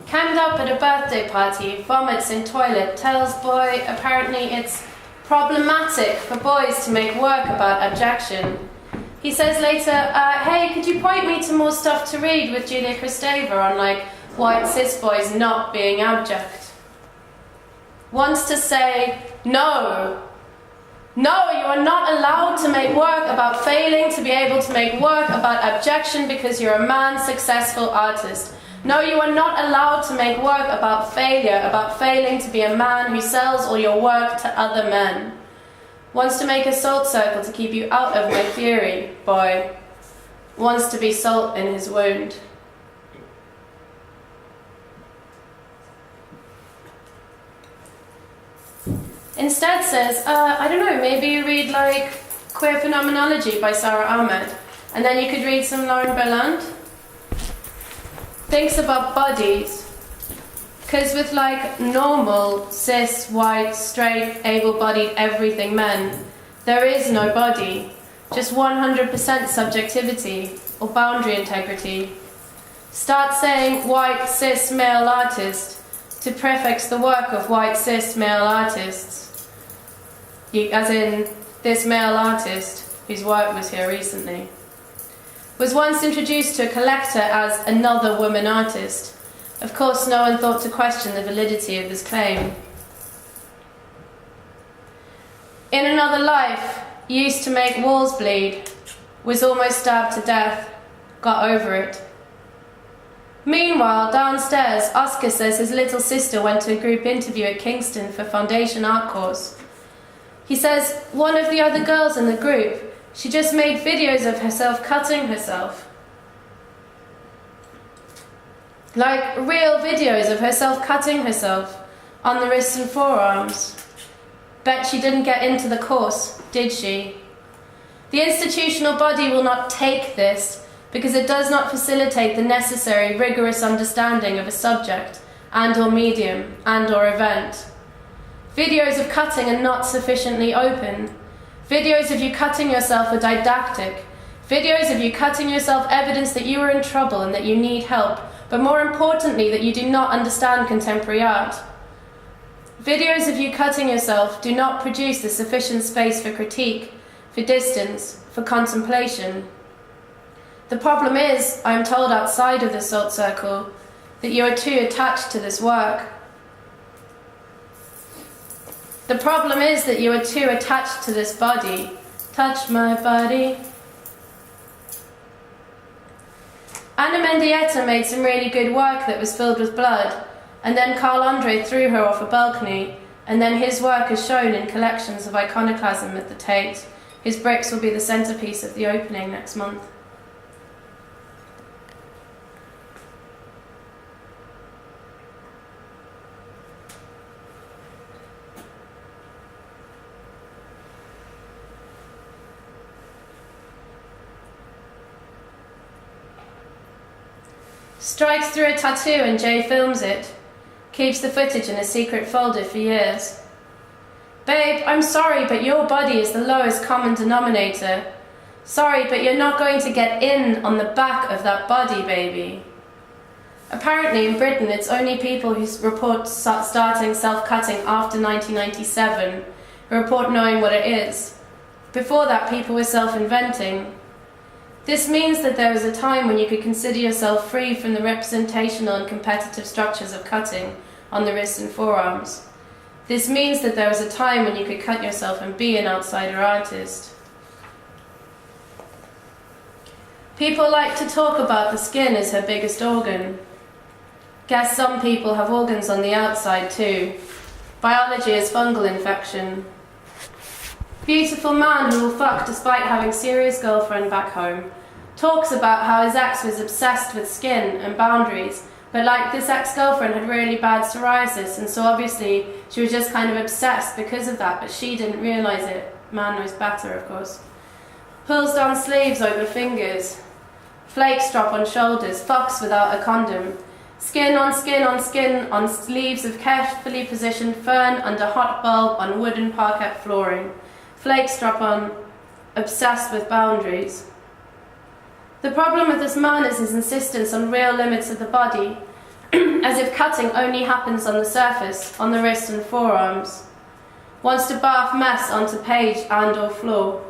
Cammed up at a birthday party, vomits in toilet, tells boy apparently it's problematic for boys to make work about abjection. He says later, hey, could you point me to more stuff to read with Julia Kristeva on, like, white cis boys not being abject? Wants to say, no, you are not allowed to make work about failing to be able to make work about abjection because you're a man, successful artist. No, you are not allowed to make work about failure, about failing to be a man who sells all your work to other men. Wants to make a salt circle to keep you out of my fury, boy. Wants to be salt in his wound. Instead says, I don't know, maybe you read like Queer Phenomenology by Sarah Ahmed, and then you could read some Lauren Berland. Thinks about bodies, because with like normal, cis, white, straight, able-bodied, everything men, there is no body, just 100% subjectivity or boundary integrity. Start saying white, cis, male artist to prefix the work of white, cis, male artists. As in, this male artist, whose work was here recently, was once introduced to a collector as another woman artist. Of course, no one thought to question the validity of this claim. In another life, used to make walls bleed, was almost stabbed to death, got over it. Meanwhile, downstairs, Oscar says his little sister went to a group interview at Kingston for Foundation Art Course. He says one of the other girls in the group, she just made videos of herself cutting herself. Like real videos of herself cutting herself on the wrists and forearms. Bet she didn't get into the course, did she? The institutional body will not take this because it does not facilitate the necessary rigorous understanding of a subject and or medium and or event. Videos of cutting are not sufficiently open. Videos of you cutting yourself are didactic. Videos of you cutting yourself evidence that you are in trouble and that you need help, but more importantly, that you do not understand contemporary art. Videos of you cutting yourself do not produce the sufficient space for critique, for distance, for contemplation. The problem is, I am told outside of the salt circle, that you are too attached to this work. The problem is that you are too attached to this body. Touch my body. Anna Mendieta made some really good work that was filled with blood, and then Carl Andre threw her off a balcony, and then his work is shown in collections of iconoclasm at the Tate. His bricks will be the centrepiece of the opening next month. Strikes through a tattoo and Jay films it. Keeps the footage in a secret folder for years. Babe, I'm sorry, but your body is the lowest common denominator. Sorry, but you're not going to get in on the back of that body, baby. Apparently in Britain it's only people who report starting self-cutting after 1997 who report knowing what it is. Before that, people were self-inventing. This means that there was a time when you could consider yourself free from the representational and competitive structures of cutting on the wrists and forearms. This means that there was a time when you could cut yourself and be an outsider artist. People like to talk about the skin as her biggest organ. Guess some people have organs on the outside too. Biology is fungal infection. Beautiful man who will fuck despite having serious girlfriend back home. Talks about how his ex was obsessed with skin and boundaries, but like this ex-girlfriend had really bad psoriasis, and so obviously she was just kind of obsessed because of that, but she didn't realise it. Man knows better, of course. Pulls down sleeves over fingers. Flakes drop on shoulders, fucks without a condom. Skin on skin on skin on sleeves of carefully positioned fern under hot bulb on wooden parquet flooring. Flakes drop on, obsessed with boundaries. The problem with this man is his insistence on real limits of the body. as if cutting only happens on the surface, on the wrists and forearms. Wants to bath mess onto page and or floor.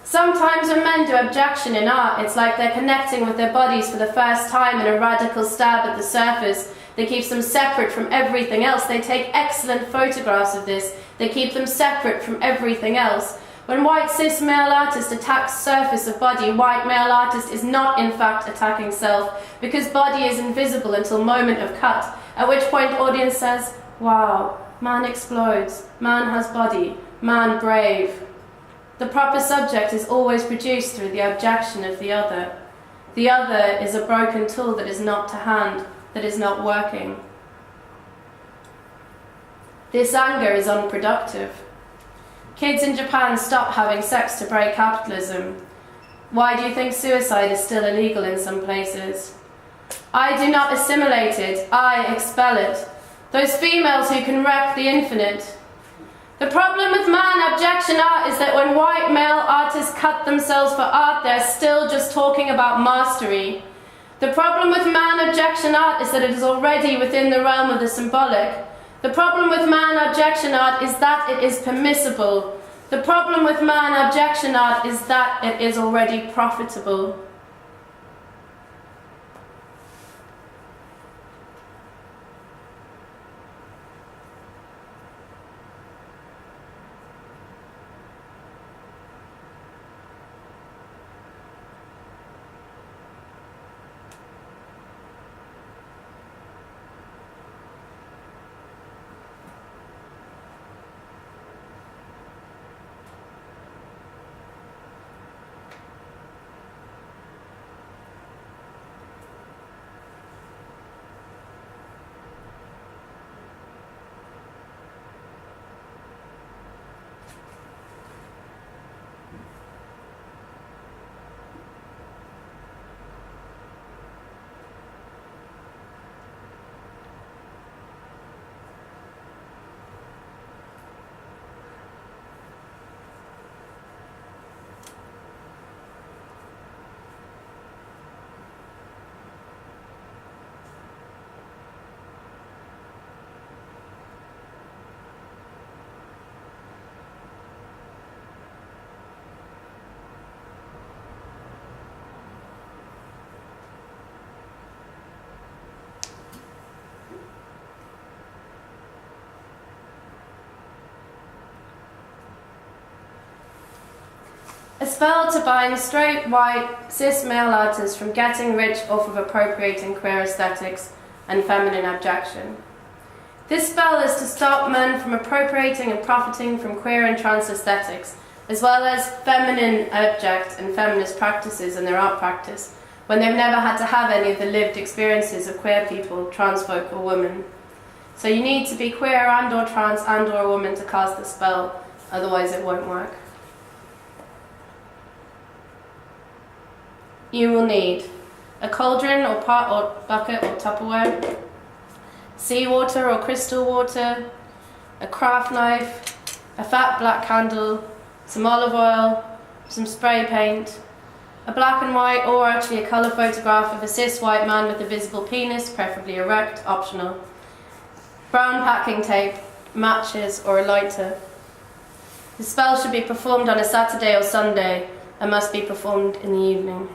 Sometimes when men do abjection in art, it's like they're connecting with their bodies for the first time in a radical stab at the surface that keeps them separate from everything else. They take excellent photographs of this. They keep them separate from everything else. When white cis male artist attacks surface of body, white male artist is not in fact attacking self, because body is invisible until moment of cut, at which point audience says, wow, man explodes, man has body, man brave. The proper subject is always produced through the abjection of the other. The other is a broken tool that is not to hand, that is not working. This anger is unproductive. Kids in Japan stop having sex to break capitalism. Why do you think suicide is still illegal in some places? I do not assimilate it, I expel it. Those females who can wreck the infinite. The problem with man abjection art is that when white male artists cut themselves for art, they're still just talking about mastery. The problem with man abjection art is that it is already within the realm of the symbolic. The problem with man abjection art is that it is permissible. The problem with man abjection art is that it is already profitable. A spell to bind straight, white, cis male artists from getting rich off of appropriating queer aesthetics and feminine abjection. This spell is to stop men from appropriating and profiting from queer and trans aesthetics, as well as feminine abject and feminist practices in their art practice, when they've never had to have any of the lived experiences of queer people, trans folk or women. So you need to be queer and or trans and or a woman to cast the spell, otherwise it won't work. You will need a cauldron or pot or bucket or Tupperware, seawater or crystal water, a craft knife, a fat black candle, some olive oil, some spray paint, a black and white or actually a colour photograph of a cis white man with a visible penis, preferably erect, optional, brown packing tape, matches or a lighter. The spell should be performed on a Saturday or Sunday and must be performed in the evening.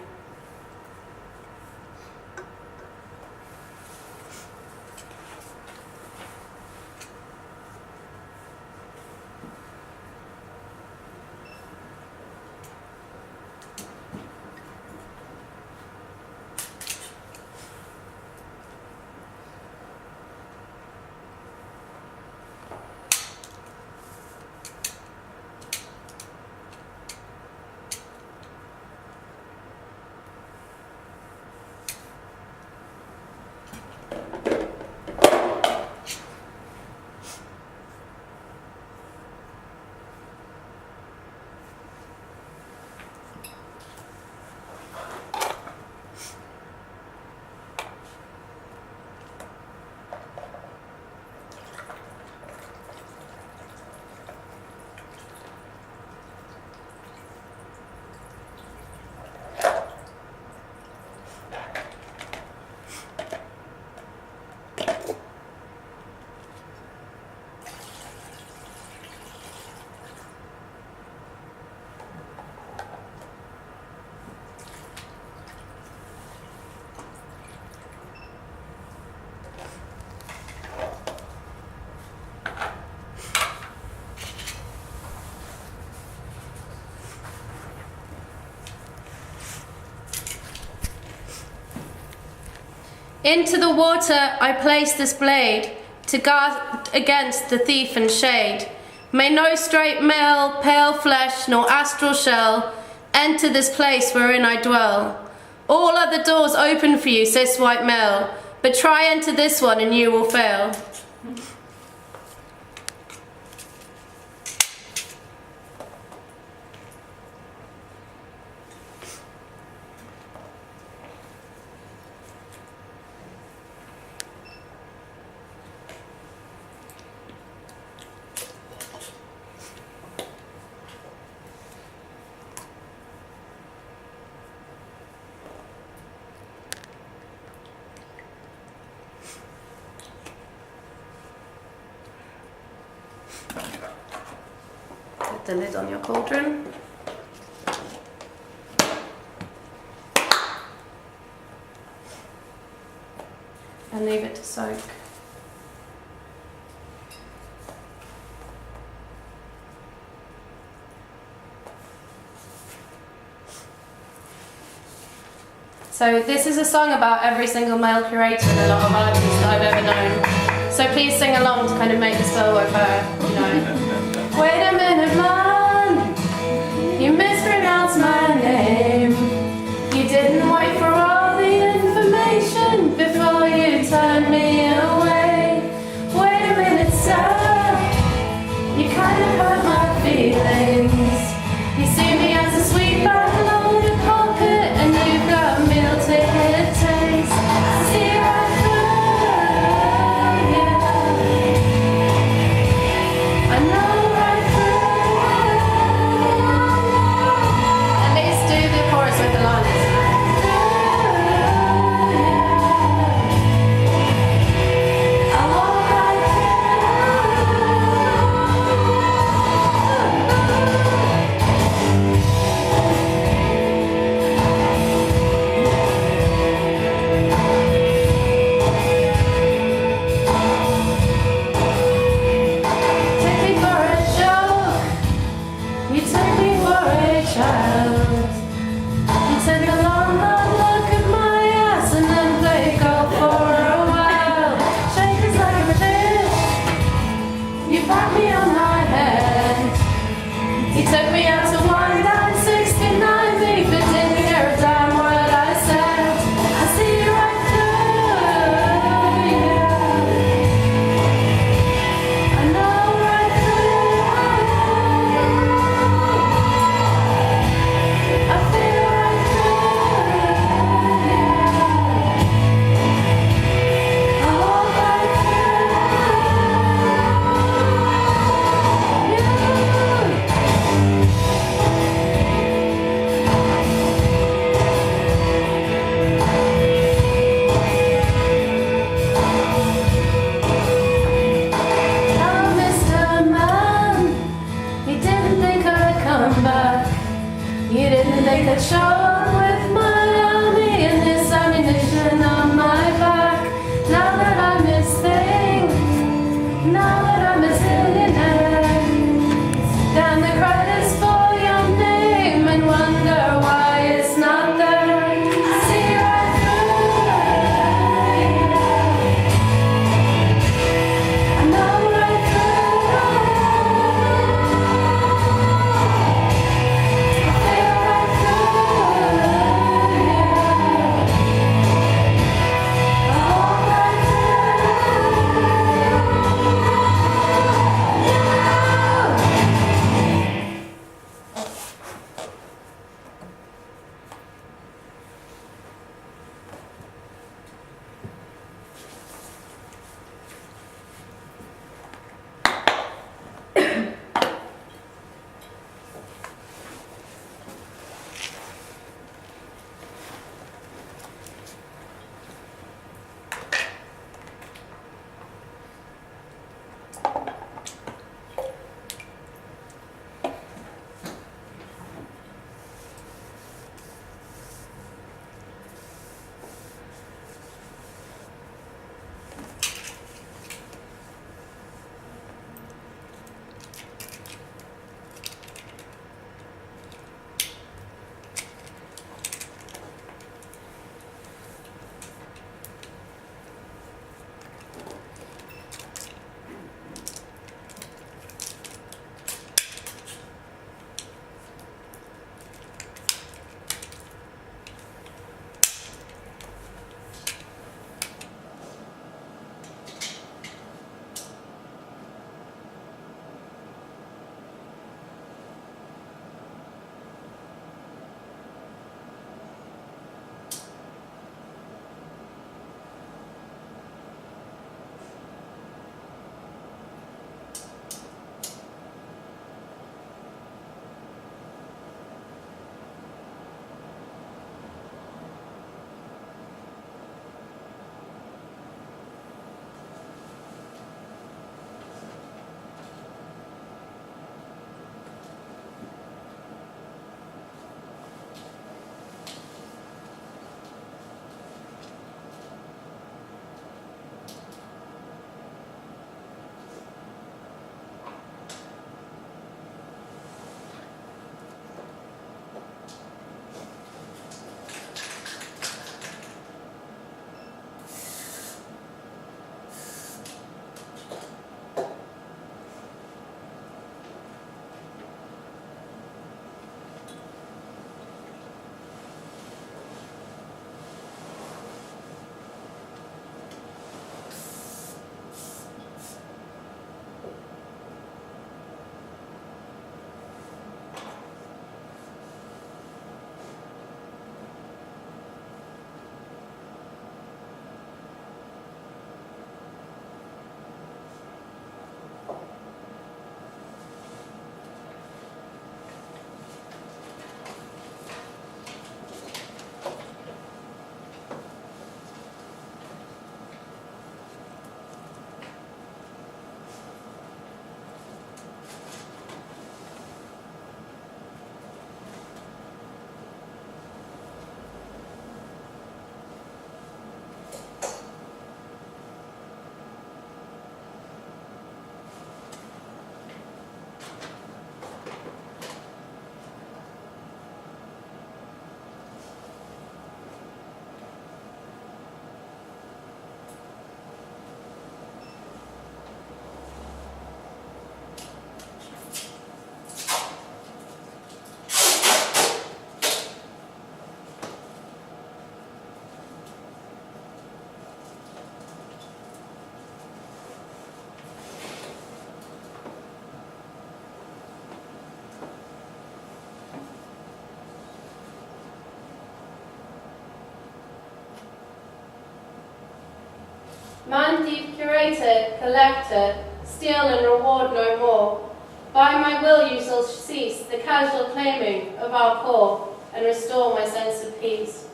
Into the water I place this blade, to guard against the thief and shade. May no straight male, pale flesh, nor astral shell enter this place wherein I dwell. All other doors open for you, cis white male, but try enter this one and you will fail. Put the lid on your cauldron. And leave it to soak. So this is a song about every single male curator and a lot of artists that I've ever known. So please sing along to kind of make this feel like you know. Wait a minute, man, you mispronounced my name. You didn't wait for all the information before you turned me away. Wait a minute, sir, you kind of hurt my feelings. You see me as a sweet bottle in your pocket, and you've got a meal ticket taste. See right through, yeah. I know Man, thief, curator, collector, steal and reward no more. By my will you shall cease the casual claiming of our core and restore my sense of peace.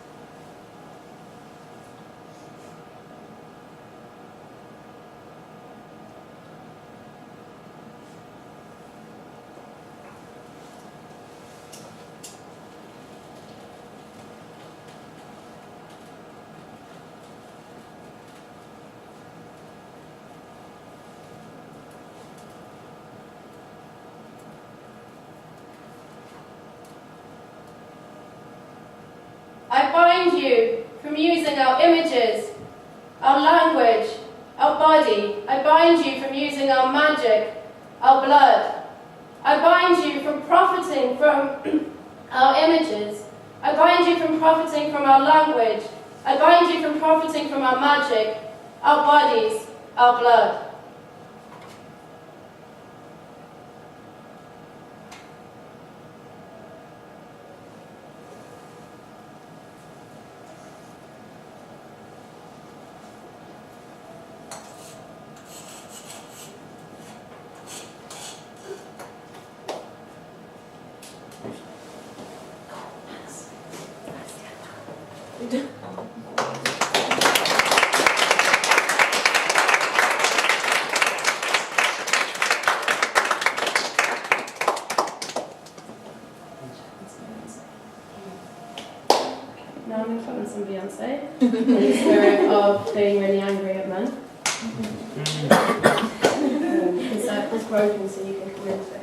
I bind you from using our images, our language, our body. I bind you from using our magic, our blood. I bind you from profiting from our images. I bind you from profiting from our language. I bind you from profiting from our magic, our bodies, our blood. Now I'm in front of some Beyonce in the spirit of being really angry at men. The circle's broken so you can come into it.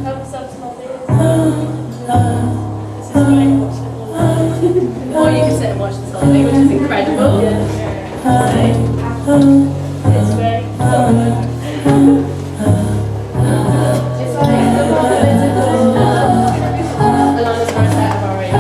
Help yourself to my beers. This is great, watch it all. Or you can sit and watch this whole thing, which is incredible. It's great. It's like the political Alanis Morissette of our age.